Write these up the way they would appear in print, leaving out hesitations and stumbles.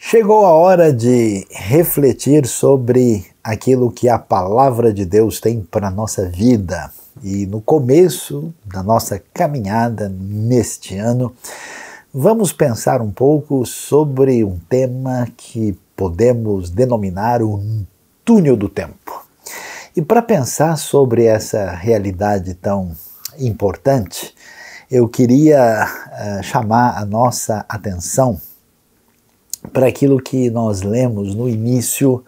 Chegou a hora de refletir sobre aquilo que a palavra de Deus tem para a nossa vida. E no começo da nossa caminhada neste ano, vamos pensar um pouco sobre um tema que podemos denominar o túnel do tempo. E para pensar sobre essa realidade tão importante, eu queria chamar a nossa atenção para aquilo que nós lemos no início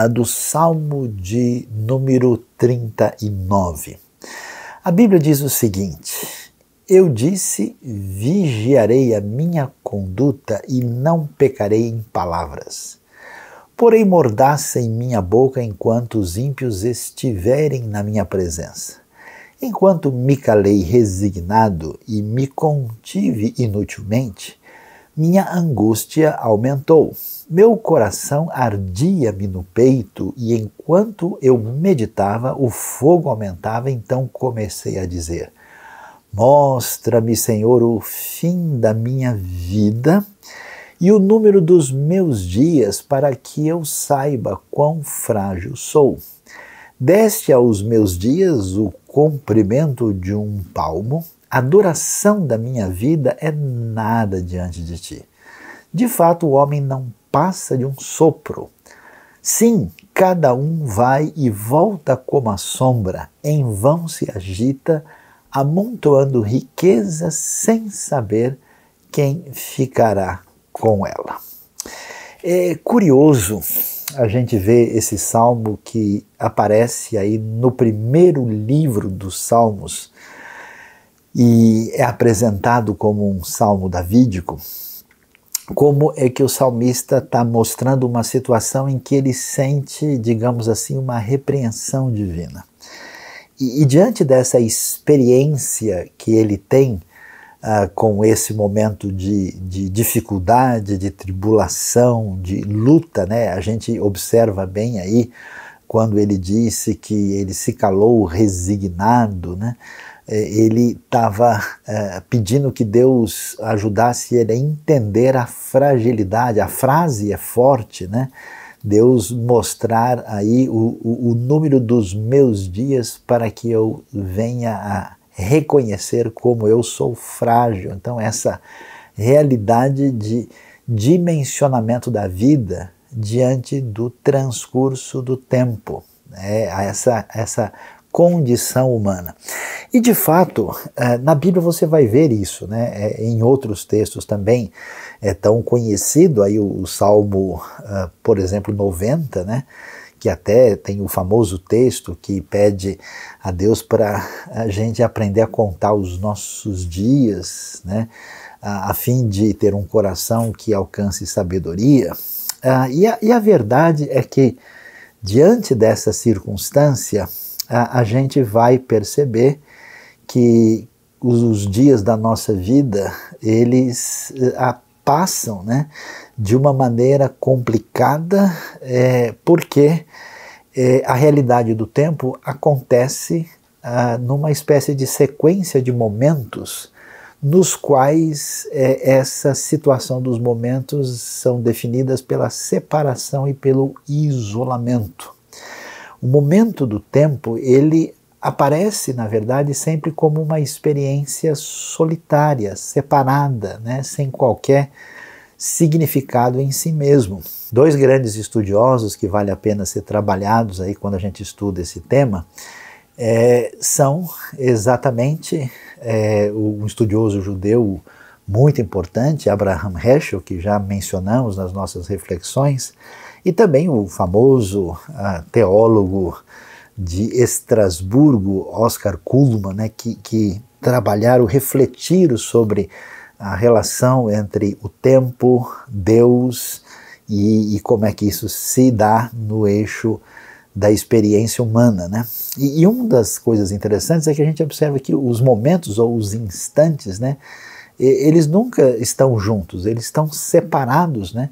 do Salmo de número 39. A Bíblia diz o seguinte: eu disse, vigiarei a minha conduta e não pecarei em palavras. Porém mordaça em minha boca enquanto os ímpios estiverem na minha presença. Enquanto me calei resignado e me contive inutilmente, minha angústia aumentou. Meu coração ardia-me no peito e enquanto eu meditava, o fogo aumentava. Então comecei a dizer: mostra-me, Senhor, o fim da minha vida e o número dos meus dias, para que eu saiba quão frágil sou. Deste aos meus dias o comprimento de um palmo, a duração da minha vida é nada diante de ti. De fato, o homem não passa de um sopro. Sim, cada um vai e volta como a sombra, em vão se agita, amontoando riqueza sem saber quem ficará com ela. É curioso a gente ver esse salmo que aparece aí no primeiro livro dos Salmos e é apresentado como um salmo davídico. Como é que o salmista está mostrando uma situação em que ele sente, digamos assim, uma repreensão divina. E diante dessa experiência que ele tem com esse momento de dificuldade, de tribulação, de luta, né? A gente observa bem aí quando ele disse que ele se calou resignado, né? Ele estava pedindo que Deus ajudasse ele a entender a fragilidade. A frase é forte, né? Deus mostrar aí o número dos meus dias para que eu venha a reconhecer como eu sou frágil. Então essa realidade de dimensionamento da vida diante do transcurso do tempo, essa condição humana. E de fato, na Bíblia você vai ver isso, né? Em outros textos também é tão conhecido aí o Salmo, por exemplo, 90, né? Que até tem o famoso texto que pede a Deus para a gente aprender a contar os nossos dias, né? A fim de ter um coração que alcance sabedoria. E a verdade é que, diante dessa circunstância, a gente vai perceber que os dias da nossa vida, eles passam, né, de uma maneira complicada, porque a realidade do tempo acontece numa espécie de sequência de momentos nos quais essa situação dos momentos são definidas pela separação e pelo isolamento. O momento do tempo, ele aparece, na verdade, sempre como uma experiência solitária, separada, né, sem qualquer significado em si mesmo. Dois grandes estudiosos que vale a pena ser trabalhados aí quando a gente estuda esse tema são exatamente um estudioso judeu muito importante, Abraham Heschel, que já mencionamos nas nossas reflexões, e também o famoso teólogo de Estrasburgo, Oscar Cullmann, né, que refletiram sobre a relação entre o tempo, Deus e como é que isso se dá no eixo da experiência humana, né? E uma das coisas interessantes é que a gente observa que os momentos ou os instantes, né, eles nunca estão juntos, eles estão separados, né?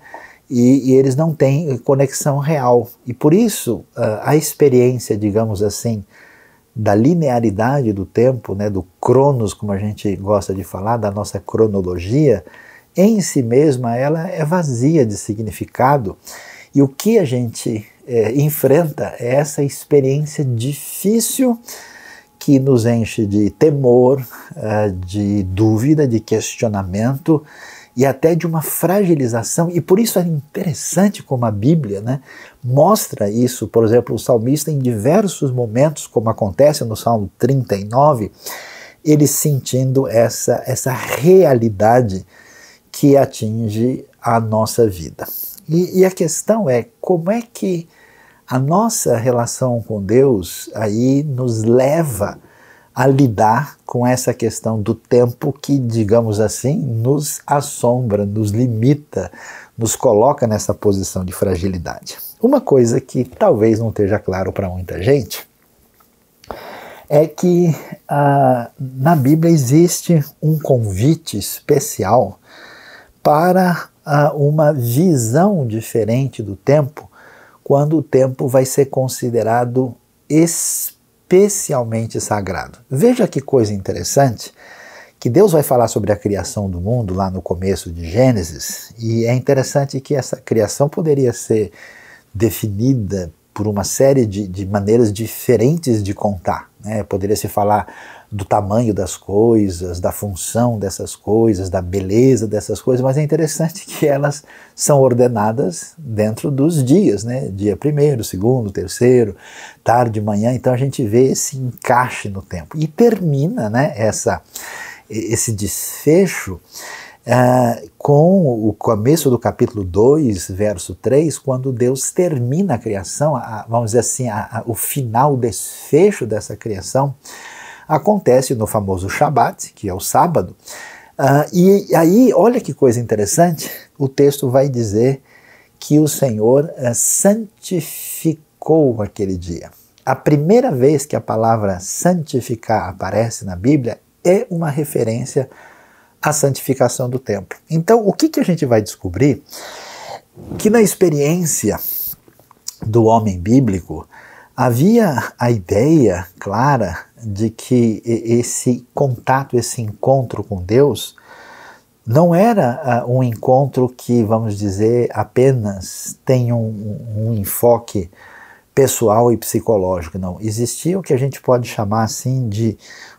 E eles não têm conexão real. E por isso a experiência, digamos assim, da linearidade do tempo, né, do cronos, como a gente gosta de falar, da nossa cronologia, em si mesma, ela é vazia de significado. E o que a gente enfrenta é essa experiência difícil que nos enche de temor, de dúvida, de questionamento e até de uma fragilização. E por isso é interessante como a Bíblia, né, mostra isso. Por exemplo, o salmista, em diversos momentos, como acontece no Salmo 39, ele sentindo essa realidade que atinge a nossa vida. E a questão é como é que a nossa relação com Deus aí nos leva a lidar com essa questão do tempo que, digamos assim, nos assombra, nos limita, nos coloca nessa posição de fragilidade. Uma coisa que talvez não esteja claro para muita gente é que na Bíblia existe um convite especial para uma visão diferente do tempo, quando o tempo vai ser considerado especialmente sagrado. Veja que coisa interessante, que Deus vai falar sobre a criação do mundo lá no começo de Gênesis, e é interessante que essa criação poderia ser definida por uma série de maneiras diferentes de contar, né? Poderia se falar do tamanho das coisas, da função dessas coisas, da beleza dessas coisas, mas é interessante que elas são ordenadas dentro dos dias, né? Dia 1º, 2º, 3º, tarde, manhã, então a gente vê esse encaixe no tempo. E termina, né, esse desfecho com o começo do capítulo 2, verso 3, quando Deus termina a criação, vamos dizer assim, o final, o desfecho dessa criação, acontece no famoso Shabat, que é o sábado, e aí, olha que coisa interessante, o texto vai dizer que o Senhor santificou aquele dia. A primeira vez que a palavra santificar aparece na Bíblia é uma referência à santificação do tempo. Então, o que a gente vai descobrir? Que na experiência do homem bíblico, havia a ideia clara de que esse contato, esse encontro com Deus, não era um encontro que, vamos dizer, apenas tem um enfoque pessoal e psicológico, não. Existia o que a gente pode chamar assim de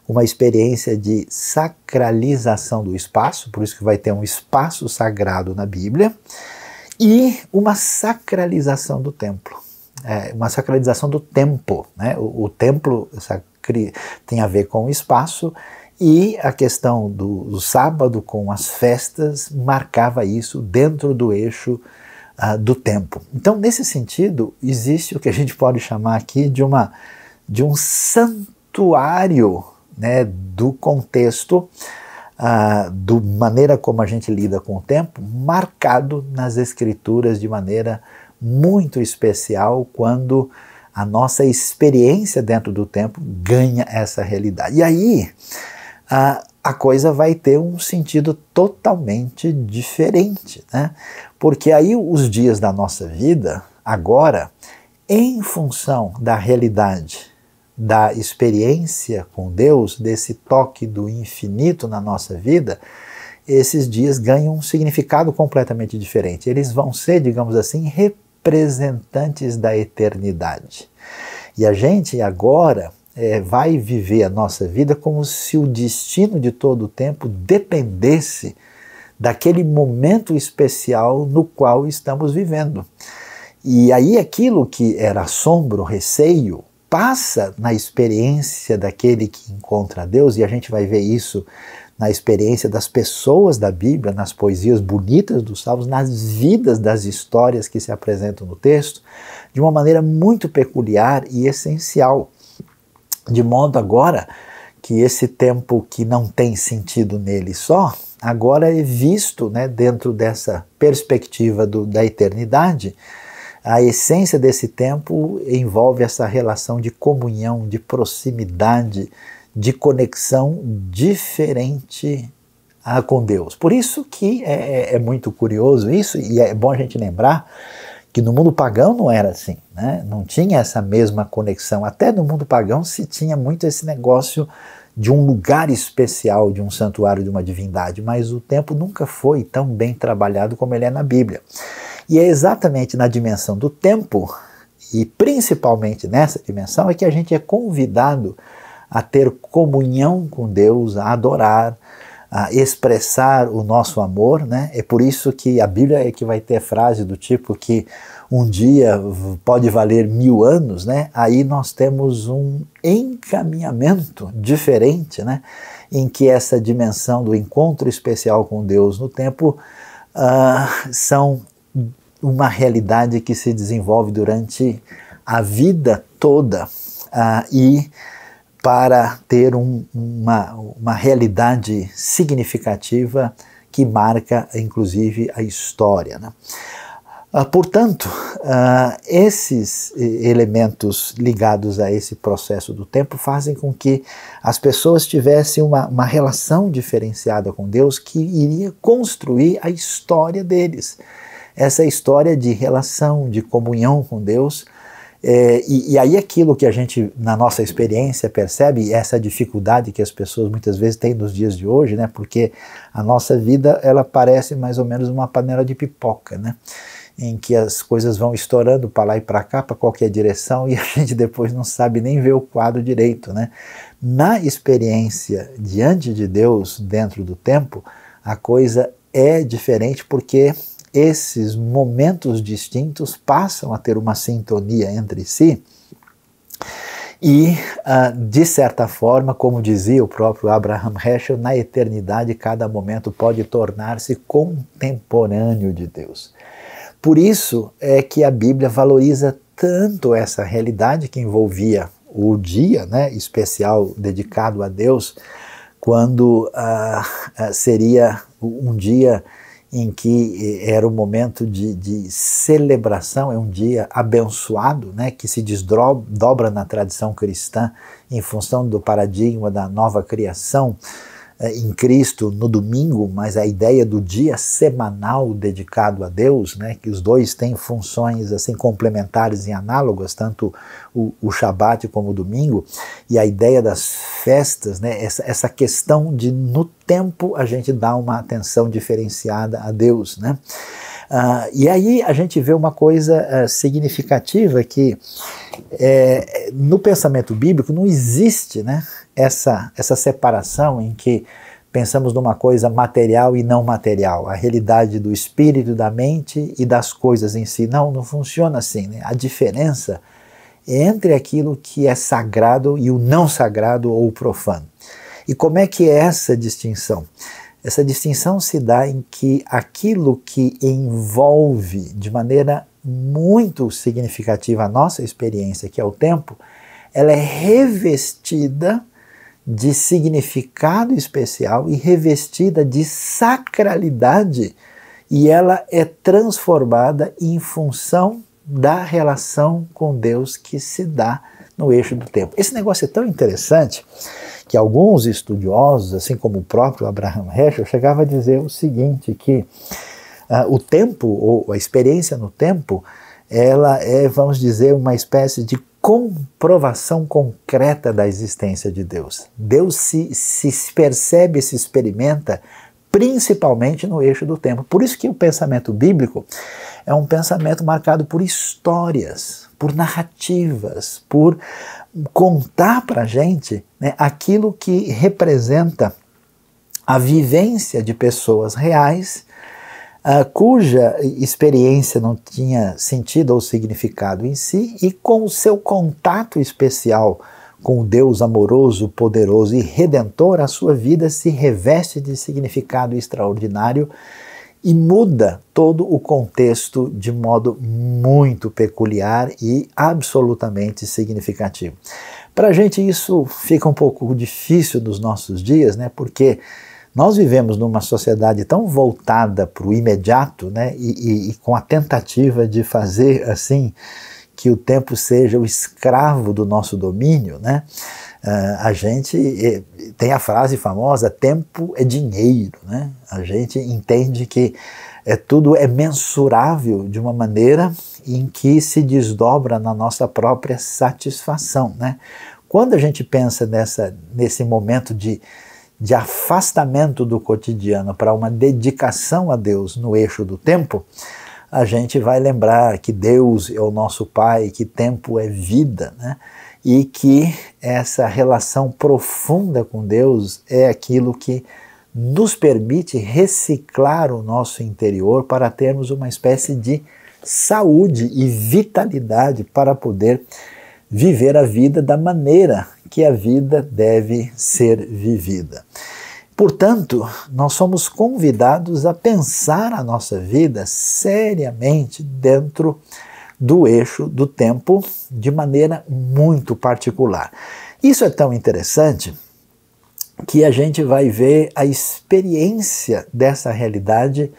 uma experiência de sacralização do espaço, por isso que vai ter um espaço sagrado na Bíblia, e uma sacralização do templo. Uma sacralização do tempo, né? O templo tem a ver com o espaço, e a questão do sábado com as festas marcava isso dentro do eixo do tempo. Então, nesse sentido, existe o que a gente pode chamar aqui de um santuário, né, do contexto, da maneira como a gente lida com o tempo, marcado nas Escrituras de maneira muito especial, quando a nossa experiência dentro do tempo ganha essa realidade. E aí a coisa vai ter um sentido totalmente diferente, né? Porque aí os dias da nossa vida, agora, em função da realidade, da experiência com Deus, desse toque do infinito na nossa vida, esses dias ganham um significado completamente diferente. Eles vão ser, digamos assim, representantes da eternidade. E a gente agora vai viver a nossa vida como se o destino de todo o tempo dependesse daquele momento especial no qual estamos vivendo. E aí aquilo que era assombro, receio, passa na experiência daquele que encontra Deus, e a gente vai ver isso na experiência das pessoas da Bíblia, nas poesias bonitas dos Salmos, nas vidas das histórias que se apresentam no texto, de uma maneira muito peculiar e essencial. De modo agora que esse tempo que não tem sentido nele só, agora é visto, né, dentro dessa perspectiva da eternidade. A essência desse tempo envolve essa relação de comunhão, de proximidade, de conexão diferente com Deus. Por isso que é muito curioso isso, e é bom a gente lembrar que no mundo pagão não era assim, né? Não tinha essa mesma conexão. Até no mundo pagão se tinha muito esse negócio de um lugar especial, de um santuário de uma divindade, mas o tempo nunca foi tão bem trabalhado como ele é na Bíblia. E é exatamente na dimensão do tempo, e principalmente nessa dimensão, é que a gente é convidado a ter comunhão com Deus, a adorar, a expressar o nosso amor, né? É por isso que a Bíblia é que vai ter frase do tipo que um dia pode valer 1000 anos, né? Aí nós temos um encaminhamento diferente, né? Em que essa dimensão do encontro especial com Deus no tempo são uma realidade que se desenvolve durante a vida toda e para ter uma realidade significativa que marca, inclusive, a história, né? Portanto, esses elementos ligados a esse processo do tempo fazem com que as pessoas tivessem uma relação diferenciada com Deus que iria construir a história deles. Essa história de relação, de comunhão com Deus. E aí aquilo que a gente, na nossa experiência, percebe, essa dificuldade que as pessoas muitas vezes têm nos dias de hoje, né? Porque a nossa vida, ela parece mais ou menos uma panela de pipoca, né? Em que as coisas vão estourando para lá e para cá, para qualquer direção, e a gente depois não sabe nem ver o quadro direito, né? Na experiência diante de Deus, dentro do tempo, a coisa é diferente porque esses momentos distintos passam a ter uma sintonia entre si e, de certa forma, como dizia o próprio Abraham Heschel, na eternidade cada momento pode tornar-se contemporâneo de Deus. Por isso é que a Bíblia valoriza tanto essa realidade que envolvia o dia, né, especial dedicado a Deus, quando seria um dia em que era um momento de celebração, é um dia abençoado, né, que se desdobra na tradição cristã em função do paradigma da nova criação em Cristo no domingo, mas a ideia do dia semanal dedicado a Deus, né, que os dois têm funções assim complementares e análogas, tanto o Shabat como o domingo, e a ideia das festas, né, essa questão de no tempo a gente dá uma atenção diferenciada a Deus, né? E aí a gente vê uma coisa significativa que no pensamento bíblico não existe, né, essa separação em que pensamos numa coisa material e não material, a realidade do espírito, da mente e das coisas em si. Não funciona assim, né? A diferença é entre aquilo que é sagrado e o não sagrado ou profano. E como é que é essa distinção? Essa distinção se dá em que aquilo que envolve de maneira muito significativa a nossa experiência, que é o tempo, ela é revestida de significado especial e revestida de sacralidade, e ela é transformada em função da relação com Deus que se dá no eixo do tempo. Esse negócio é tão interessante que alguns estudiosos, assim como o próprio Abraham Heschel, chegavam a dizer o seguinte, que o tempo, ou a experiência no tempo, ela é, vamos dizer, uma espécie de comprovação concreta da existência de Deus. Deus se percebe, se experimenta, principalmente no eixo do tempo. Por isso que o pensamento bíblico é um pensamento marcado por histórias, por narrativas, por contar para a gente, né, aquilo que representa a vivência de pessoas reais, cuja experiência não tinha sentido ou significado em si, e com o seu contato especial com o Deus amoroso, poderoso e redentor, a sua vida se reveste de significado extraordinário e muda todo o contexto de modo muito peculiar e absolutamente significativo. Para a gente isso fica um pouco difícil nos nossos dias, né? Porque nós vivemos numa sociedade tão voltada para o imediato, né? E com a tentativa de fazer assim que o tempo seja o escravo do nosso domínio, né? A gente tem a frase famosa, tempo é dinheiro, né? A gente entende que tudo é mensurável de uma maneira em que se desdobra na nossa própria satisfação, né? quando a gente pensa nesse momento de afastamento do cotidiano para uma dedicação a Deus no eixo do tempo, a gente vai lembrar que Deus é o nosso Pai, que tempo é vida, né? E que essa relação profunda com Deus é aquilo que nos permite reciclar o nosso interior para termos uma espécie de saúde e vitalidade para poder viver a vida da maneira que a vida deve ser vivida. Portanto, nós somos convidados a pensar a nossa vida seriamente dentro do eixo do tempo de maneira muito particular. Isso é tão interessante que a gente vai ver a experiência dessa realidade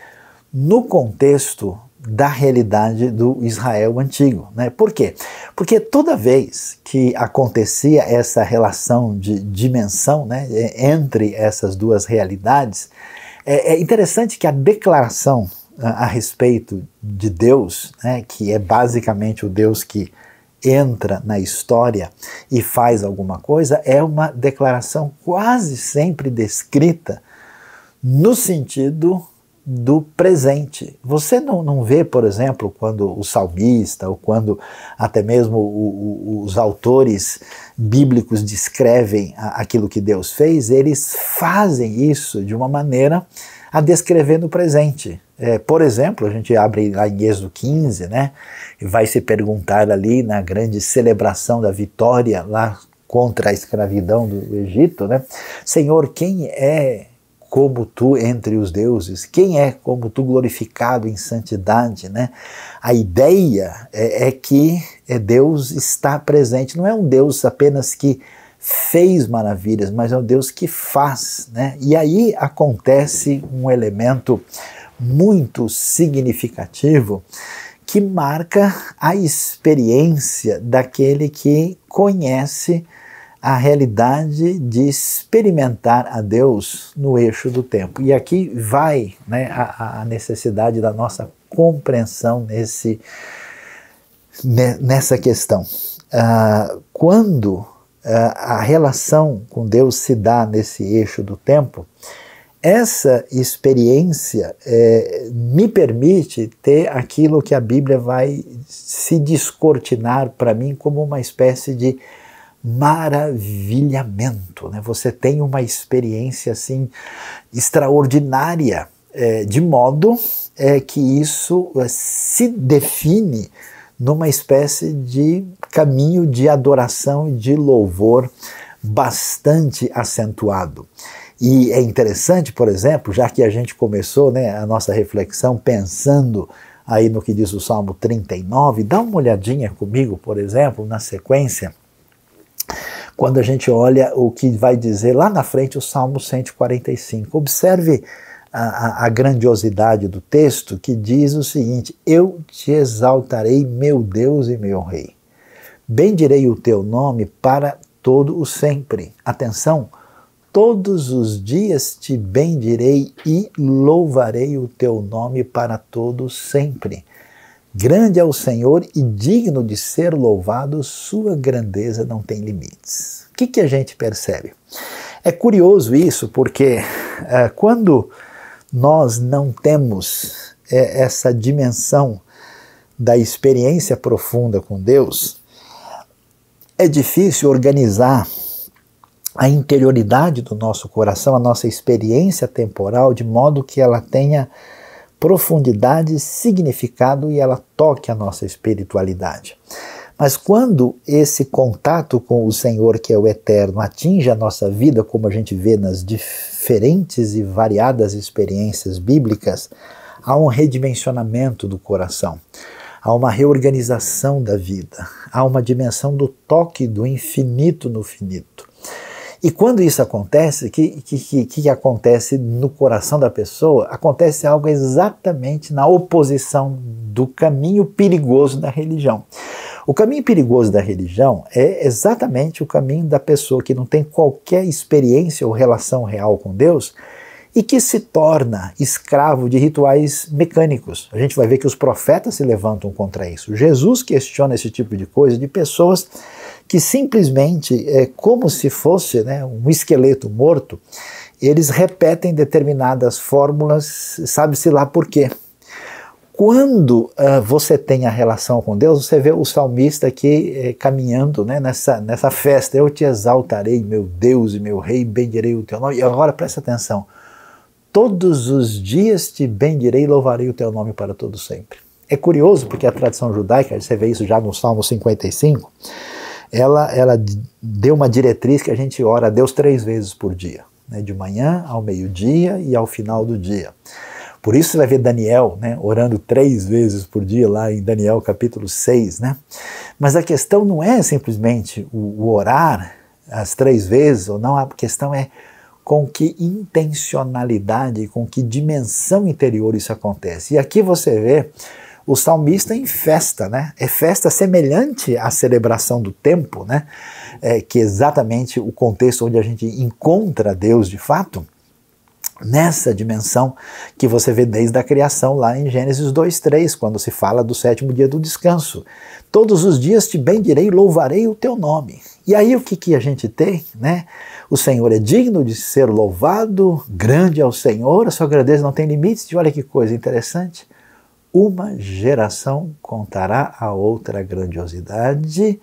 no contexto da realidade do Israel antigo, né? Por quê? Porque toda vez que acontecia essa relação de dimensão, né, entre essas duas realidades, é interessante que a declaração a respeito de Deus, né, que é basicamente o Deus que entra na história e faz alguma coisa, é uma declaração quase sempre descrita no sentido do presente. Você não vê, por exemplo, quando o salmista ou quando até mesmo os autores bíblicos descrevem aquilo que Deus fez, eles fazem isso de uma maneira a descrever no presente. Por exemplo, a gente abre lá em Êxodo 15, né, e vai se perguntar ali na grande celebração da vitória lá contra a escravidão do Egito, né, Senhor, quem é como tu entre os deuses? Quem é como tu glorificado em santidade, né? A ideia é que Deus está presente, não é um Deus apenas que fez maravilhas, mas é um Deus que faz, né? E aí acontece um elemento muito significativo que marca a experiência daquele que conhece a realidade de experimentar a Deus no eixo do tempo. E aqui vai, né, a necessidade da nossa compreensão nessa questão. Quando a relação com Deus se dá nesse eixo do tempo, essa experiência me permite ter aquilo que a Bíblia vai se descortinar para mim como uma espécie de maravilhamento, né? Você tem uma experiência assim extraordinária, de modo que isso se define numa espécie de caminho de adoração e de louvor bastante acentuado. E é interessante, por exemplo, já que a gente começou, né, a nossa reflexão pensando aí no que diz o Salmo 39, dá uma olhadinha comigo, por exemplo, na sequência, quando a gente olha o que vai dizer lá na frente o Salmo 145. Observe a grandiosidade do texto, que diz o seguinte: eu te exaltarei, meu Deus e meu Rei. Bendirei o teu nome para todo o sempre. Atenção, todos os dias te bendirei e louvarei o teu nome para todo sempre. Grande é o Senhor e digno de ser louvado, sua grandeza não tem limites. O que a gente percebe? É curioso isso, porque quando nós não temos essa dimensão da experiência profunda com Deus, é difícil organizar a interioridade do nosso coração, a nossa experiência temporal, de modo que ela tenha profundidade, significado e ela toque a nossa espiritualidade. Mas quando esse contato com o Senhor, que é o eterno, atinge a nossa vida, como a gente vê nas diferentes e variadas experiências bíblicas, há um redimensionamento do coração, há uma reorganização da vida, há uma dimensão do toque do infinito no finito. E quando isso acontece, o que acontece no coração da pessoa? Acontece algo exatamente na oposição do caminho perigoso da religião. O caminho perigoso da religião é exatamente o caminho da pessoa que não tem qualquer experiência ou relação real com Deus e que se torna escravo de rituais mecânicos. A gente vai ver que os profetas se levantam contra isso. Jesus questiona esse tipo de coisa de pessoas que simplesmente é como se fosse, né, um esqueleto morto. Eles repetem determinadas fórmulas, sabe-se lá por quê. Quando você tem a relação com Deus, você vê o salmista aqui caminhando, né, nessa festa. Eu te exaltarei, meu Deus e meu Rei, bendirei o teu nome. E agora presta atenção. Todos os dias te bendirei e louvarei o teu nome para todo sempre. É curioso porque a tradição judaica, você vê isso já no Salmo 55, ela deu uma diretriz que a gente ora a Deus 3 vezes por dia, né, de manhã ao meio-dia e ao final do dia. Por isso você vai ver Daniel, né, orando 3 vezes por dia lá em Daniel capítulo 6. Né? Mas a questão não é simplesmente o orar as 3 vezes ou não, a questão é com que intencionalidade, com que dimensão interior isso acontece. E aqui você vê o salmista em festa, né? É festa semelhante à celebração do tempo, né? Que é exatamente o contexto onde a gente encontra Deus de fato, nessa dimensão que você vê desde a criação lá em Gênesis 2:3, quando se fala do 7º dia do descanso. Todos os dias te bendirei e louvarei o teu nome. E aí o que a gente tem, né? O Senhor é digno de ser louvado, grande é o Senhor, a sua grandeza não tem limites. E olha que coisa interessante, uma geração contará a outra a grandiosidade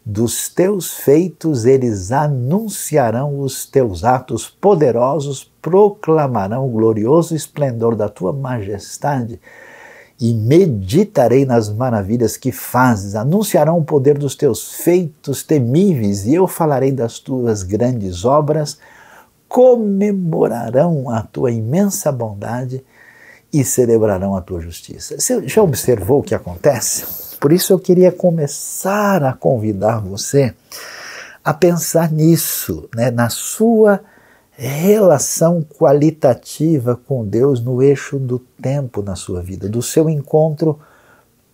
dos teus feitos, eles anunciarão os teus atos poderosos, proclamarão o glorioso esplendor da tua majestade e meditarei nas maravilhas que fazes, anunciarão o poder dos teus feitos temíveis e eu falarei das tuas grandes obras, comemorarão a tua imensa bondade e celebrarão a tua justiça. Você já observou o que acontece? Por isso eu queria começar a convidar você a pensar nisso, né, na sua relação qualitativa com Deus no eixo do tempo na sua vida, do seu encontro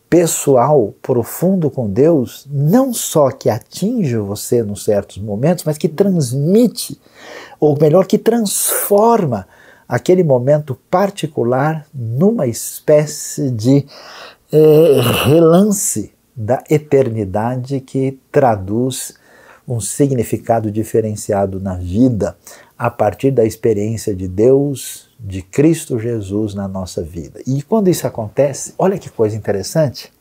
pessoal, profundo com Deus, não só que atinge você em certos momentos, mas que transmite, ou melhor, que transforma aquele momento particular numa espécie de relance da eternidade que traduz um significado diferenciado na vida a partir da experiência de Deus, de Cristo Jesus na nossa vida. E quando isso acontece, olha que coisa interessante,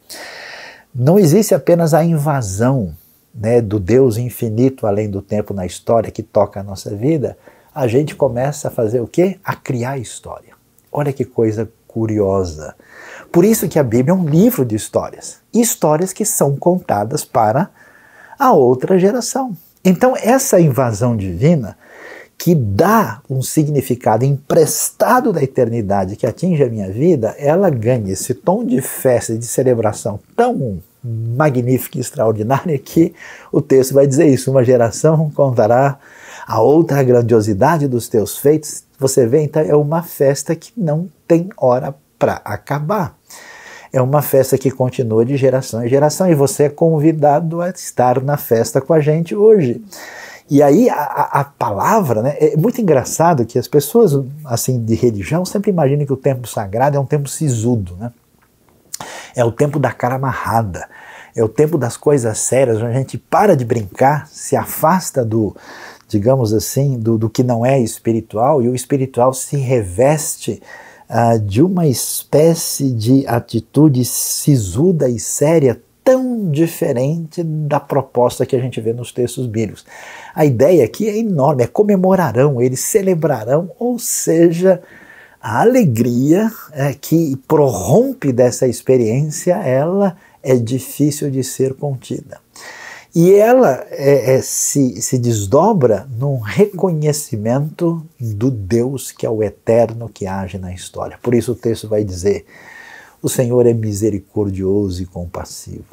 não existe apenas a invasão, né, do Deus infinito além do tempo na história que toca a nossa vida, a gente começa a fazer o quê? A criar história. Olha que coisa curiosa. Por isso que a Bíblia é um livro de histórias. Histórias que são contadas para a outra geração. Então essa invasão divina que dá um significado emprestado da eternidade que atinge a minha vida, ela ganha esse tom de festa e de celebração tão magnífica e extraordinária que o texto vai dizer isso. Uma geração contará a outra a grandiosidade dos teus feitos. Você vê, então, é uma festa que não tem hora para acabar. É uma festa que continua de geração em geração e você é convidado a estar na festa com a gente hoje. E aí a palavra, né, é muito engraçado que as pessoas assim de religião sempre imaginam que o tempo sagrado é um tempo sisudo, né? É o tempo da cara amarrada, é o tempo das coisas sérias, onde a gente para de brincar, se afasta do, digamos assim, do que não é espiritual, e o espiritual se reveste de uma espécie de atitude sisuda e séria, tão diferente da proposta que a gente vê nos textos bíblicos. A ideia aqui é enorme, é comemorarão, eles celebrarão, ou seja, a alegria que prorrompe dessa experiência, ela é difícil de ser contida. E ela se desdobra num reconhecimento do Deus que é o eterno que age na história. Por isso o texto vai dizer: o Senhor é misericordioso e compassivo,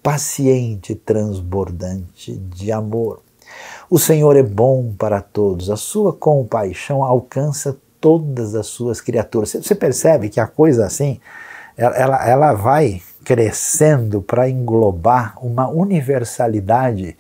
paciente e transbordante de amor. O Senhor é bom para todos, a sua compaixão alcança todas as suas criaturas. Você percebe que a coisa assim, ela vai crescendo para englobar uma universalidade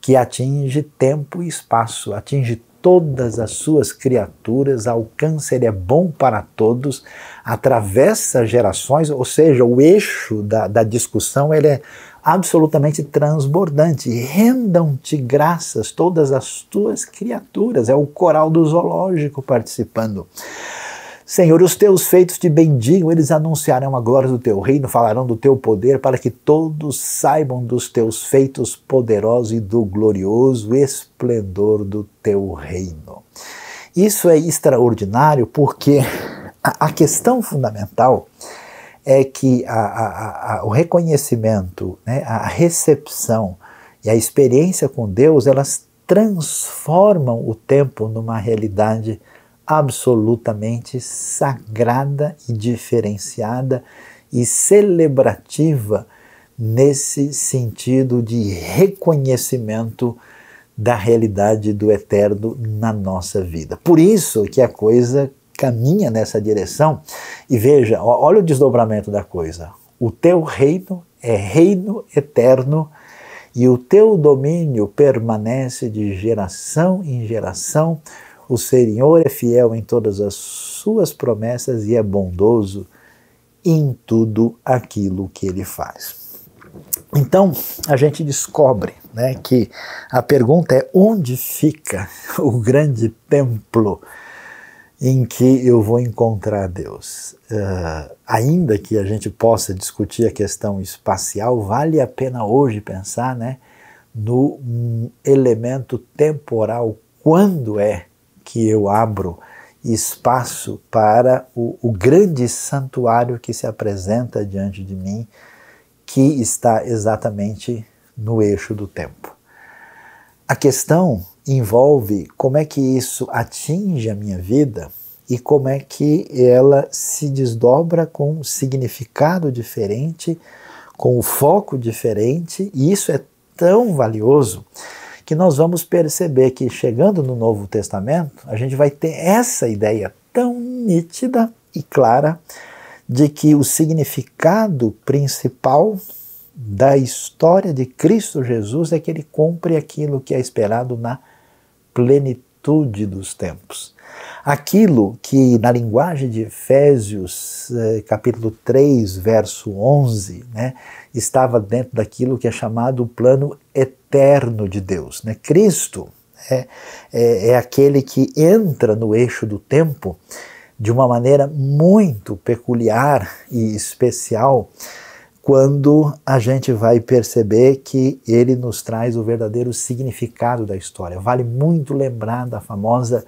que atinge tempo e espaço, atinge todas as suas criaturas, alcança, ele é bom para todos, atravessa gerações, ou seja, o eixo da discussão ele é absolutamente transbordante. Rendam-te graças todas as tuas criaturas. É o coral do zoológico participando. Senhor, os teus feitos te bendigam, eles anunciarão a glória do teu reino, falarão do teu poder, para que todos saibam dos teus feitos poderosos e do glorioso esplendor do teu reino. Isso é extraordinário porque a questão fundamental é que o reconhecimento, né, a recepção e a experiência com Deus, elas transformam o tempo numa realidade absolutamente sagrada e diferenciada e celebrativa nesse sentido de reconhecimento da realidade do eterno na nossa vida. Por isso que a coisa caminha nessa direção. E veja, olha o desdobramento da coisa. O teu reino é reino eterno e o teu domínio permanece de geração em geração. O Senhor é fiel em todas as suas promessas e é bondoso em tudo aquilo que Ele faz. Então, a gente descobre, né, que a pergunta é: onde fica o grande templo em que eu vou encontrar Deus? Ainda que a gente possa discutir a questão espacial, vale a pena hoje pensar, né, no elemento temporal. Quando é que eu abro espaço para o grande santuário que se apresenta diante de mim, que está exatamente no eixo do tempo? A questão envolve como é que isso atinge a minha vida e como é que ela se desdobra com um significado diferente, com um foco diferente, e isso é tão valioso que nós vamos perceber que, chegando no Novo Testamento, a gente vai ter essa ideia tão nítida e clara de que o significado principal da história de Cristo Jesus é que Ele cumpre aquilo que é esperado na plenitude dos tempos. Aquilo que, na linguagem de Efésios, capítulo 3, verso 11, né, estava dentro daquilo que é chamado o plano eterno de Deus, né? Cristo é aquele que entra no eixo do tempo de uma maneira muito peculiar e especial, quando a gente vai perceber que ele nos traz o verdadeiro significado da história. Vale muito lembrar da famosa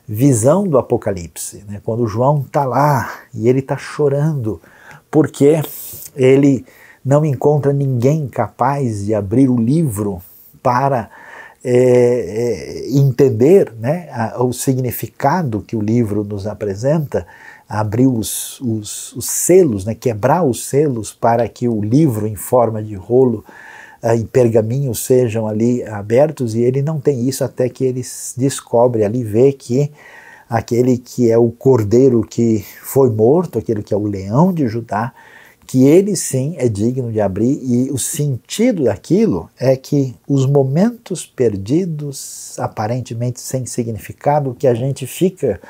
visão do Apocalipse, né? Quando João está lá e ele está chorando porque ele não encontra ninguém capaz de abrir o livro para entender, né, o significado que o livro nos apresenta, abrir os selos, né, quebrar os selos para que o livro em forma de rolo e pergaminho sejam ali abertos, e ele não tem isso até que ele descobre ali, vê que aquele que é o cordeiro que foi morto, aquele que é o leão de Judá, que ele sim é digno de abrir, e o sentido daquilo é que os momentos perdidos, aparentemente sem significado, que a gente fica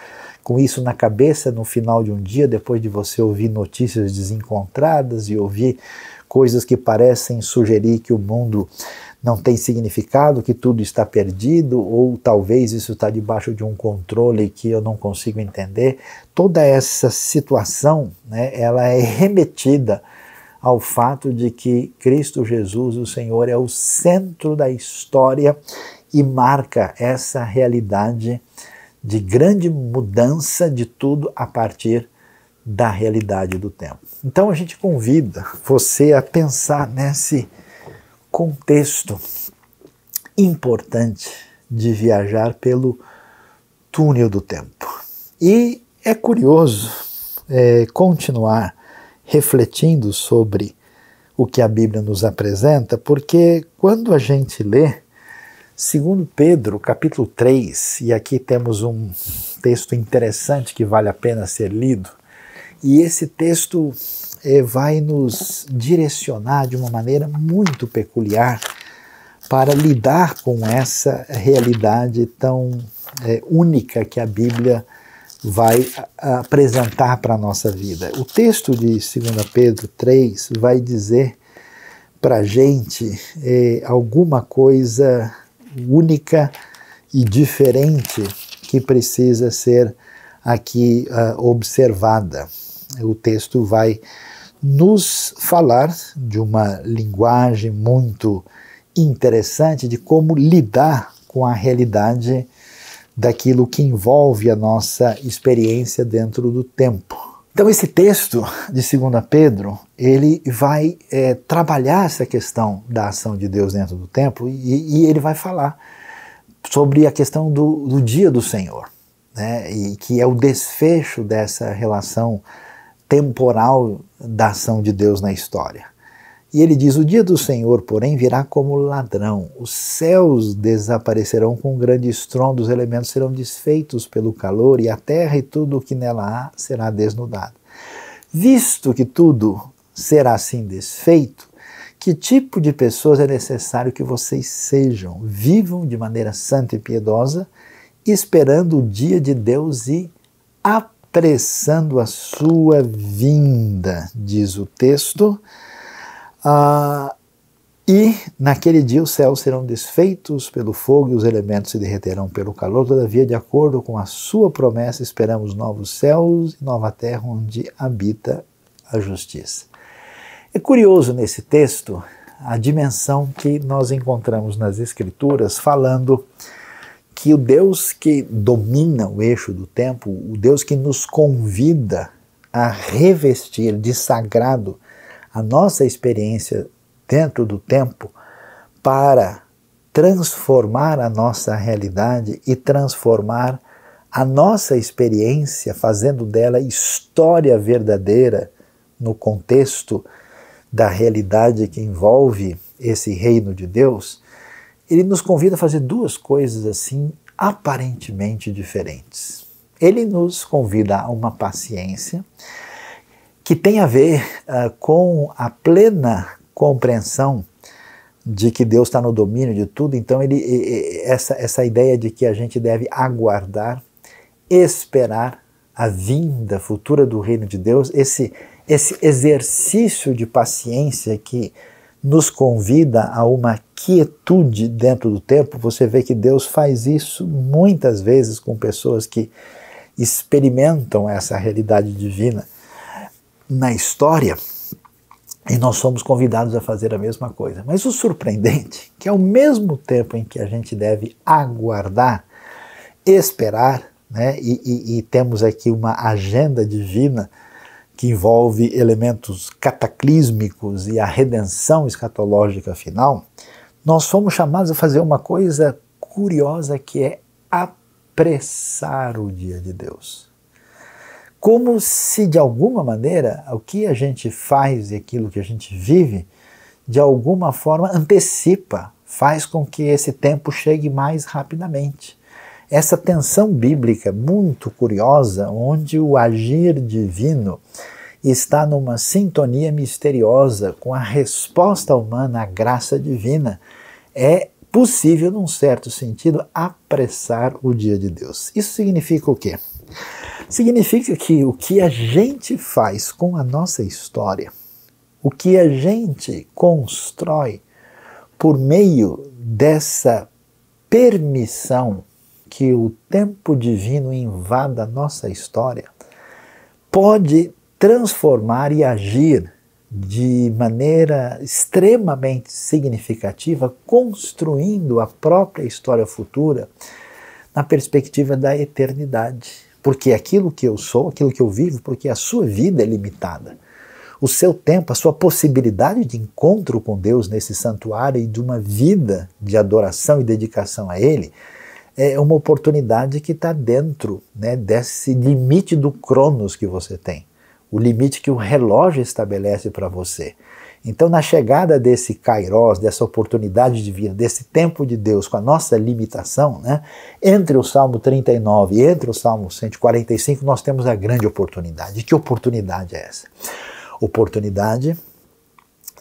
com isso na cabeça no final de um dia, depois de você ouvir notícias desencontradas e ouvir coisas que parecem sugerir que o mundo não tem significado, que tudo está perdido, ou talvez isso está debaixo de um controle que eu não consigo entender. Toda essa situação, né, ela é remetida ao fato de que Cristo Jesus, o Senhor, é o centro da história e marca essa realidade de grande mudança de tudo a partir da realidade do tempo. Então a gente convida você a pensar nesse contexto importante de viajar pelo túnel do tempo. E é curioso continuar refletindo sobre o que a Bíblia nos apresenta, porque quando a gente lê 2 Pedro, capítulo 3, e aqui temos um texto interessante que vale a pena ser lido, e esse texto vai nos direcionar de uma maneira muito peculiar para lidar com essa realidade tão única que a Bíblia vai apresentar para a nossa vida. O texto de 2 Pedro 3 vai dizer: para a gente alguma coisa única e diferente que precisa ser aqui observada. O texto vai nos falar de uma linguagem muito interessante de como lidar com a realidade daquilo que envolve a nossa experiência dentro do tempo. Então esse texto de 2 Pedro, ele vai trabalhar essa questão da ação de Deus dentro do tempo e ele vai falar sobre a questão do dia do Senhor, né? E que é o desfecho dessa relação temporal da ação de Deus na história. E ele diz, o dia do Senhor, porém, virá como ladrão. Os céus desaparecerão com um grande estrondo, os elementos serão desfeitos pelo calor, e a terra e tudo o que nela há será desnudado. Visto que tudo será assim desfeito, que tipo de pessoas é necessário que vocês sejam? Vivam de maneira santa e piedosa, esperando o dia de Deus e apressando a sua vinda, diz o texto. E naquele dia os céus serão desfeitos pelo fogo e os elementos se derreterão pelo calor. Todavia, de acordo com a sua promessa, esperamos novos céus e nova terra onde habita a justiça. É curioso nesse texto a dimensão que nós encontramos nas Escrituras falando que o Deus que domina o eixo do tempo, o Deus que nos convida a revestir de sagrado a nossa experiência dentro do tempo para transformar a nossa realidade e transformar a nossa experiência, fazendo dela história verdadeira no contexto da realidade que envolve esse reino de Deus. Ele nos convida a fazer duas coisas assim aparentemente diferentes. Ele nos convida a uma paciência que tem a ver com a plena compreensão de que Deus está no domínio de tudo. Então essa ideia de que a gente deve aguardar, esperar a vinda futura do reino de Deus, esse exercício de paciência que nos convida a uma quietude dentro do tempo. Você vê que Deus faz isso muitas vezes com pessoas que experimentam essa realidade divina na história, e nós somos convidados a fazer a mesma coisa. Mas o surpreendente é que ao mesmo tempo em que a gente deve aguardar, esperar, né, e temos aqui uma agenda divina que envolve elementos cataclísmicos e a redenção escatológica final, nós fomos chamados a fazer uma coisa curiosa, que é apressar o dia de Deus. Como se, de alguma maneira, o que a gente faz e aquilo que a gente vive, de alguma forma antecipa, faz com que esse tempo chegue mais rapidamente. Essa tensão bíblica muito curiosa, onde o agir divino está numa sintonia misteriosa com a resposta humana à graça divina, é possível, num certo sentido, apressar o dia de Deus. Isso significa o quê? Significa que o que a gente faz com a nossa história, o que a gente constrói por meio dessa permissão que o tempo divino invada a nossa história, pode transformar e agir de maneira extremamente significativa, construindo a própria história futura na perspectiva da eternidade. Porque aquilo que eu sou, aquilo que eu vivo, porque a sua vida é limitada. O seu tempo, a sua possibilidade de encontro com Deus nesse santuário e de uma vida de adoração e dedicação a Ele, é uma oportunidade que está dentro, né, desse limite do cronos que você tem. O limite que o relógio estabelece para você. Então, na chegada desse kairos, dessa oportunidade de vida, desse tempo de Deus com a nossa limitação, né, entre o Salmo 39 e entre o Salmo 145, nós temos a grande oportunidade. Que oportunidade é essa? Oportunidade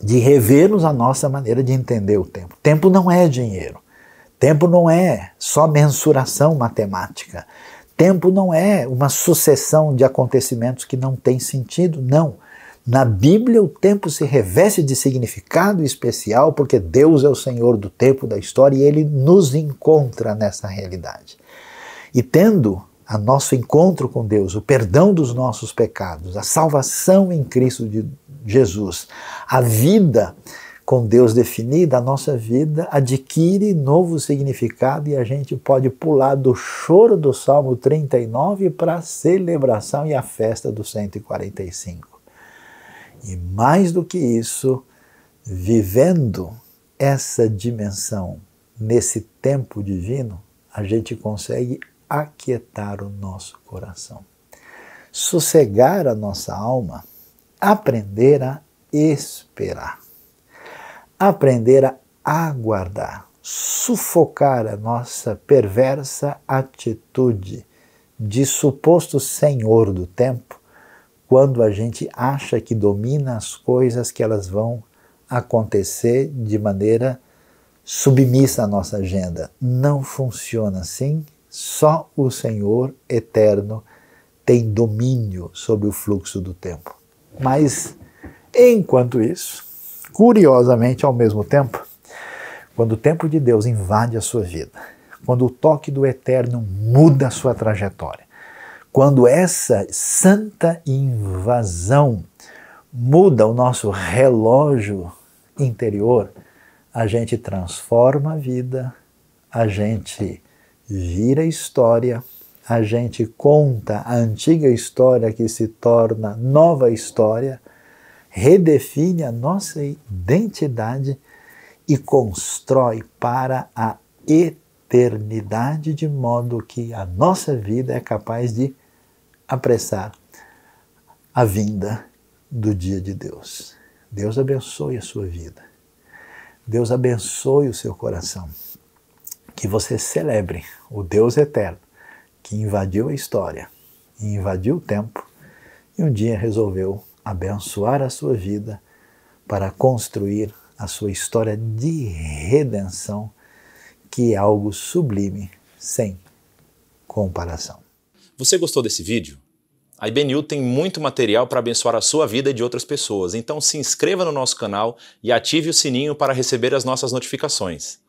de revermos a nossa maneira de entender o tempo. Tempo não é dinheiro. Tempo não é só mensuração matemática. Tempo não é uma sucessão de acontecimentos que não tem sentido, não. Na Bíblia, o tempo se reveste de significado especial porque Deus é o Senhor do tempo, da história, e Ele nos encontra nessa realidade. E tendo a nosso encontro com Deus, o perdão dos nossos pecados, a salvação em Cristo de Jesus, a vida com Deus definida, a nossa vida adquire novo significado e a gente pode pular do choro do Salmo 39 para a celebração e a festa do 145. E mais do que isso, vivendo essa dimensão nesse tempo divino, a gente consegue aquietar o nosso coração, sossegar a nossa alma, aprender a esperar, aprender a aguardar, sufocar a nossa perversa atitude de suposto senhor do tempo, quando a gente acha que domina as coisas, que elas vão acontecer de maneira submissa à nossa agenda. Não funciona assim. Só o Senhor eterno tem domínio sobre o fluxo do tempo. Mas, enquanto isso, curiosamente, ao mesmo tempo, quando o tempo de Deus invade a sua vida, quando o toque do eterno muda a sua trajetória, quando essa santa invasão muda o nosso relógio interior, a gente transforma a vida, a gente vira a história, a gente conta a antiga história que se torna nova história, redefine a nossa identidade e constrói para a eternidade, de modo que a nossa vida é capaz de apressar a vinda do dia de Deus. Deus abençoe a sua vida. Deus abençoe o seu coração. Que você celebre o Deus eterno que invadiu a história, invadiu o tempo e um dia resolveu abençoar a sua vida para construir a sua história de redenção, que é algo sublime, sem comparação. Você gostou desse vídeo? A IBNU tem muito material para abençoar a sua vida e de outras pessoas, então se inscreva no nosso canal e ative o sininho para receber as nossas notificações.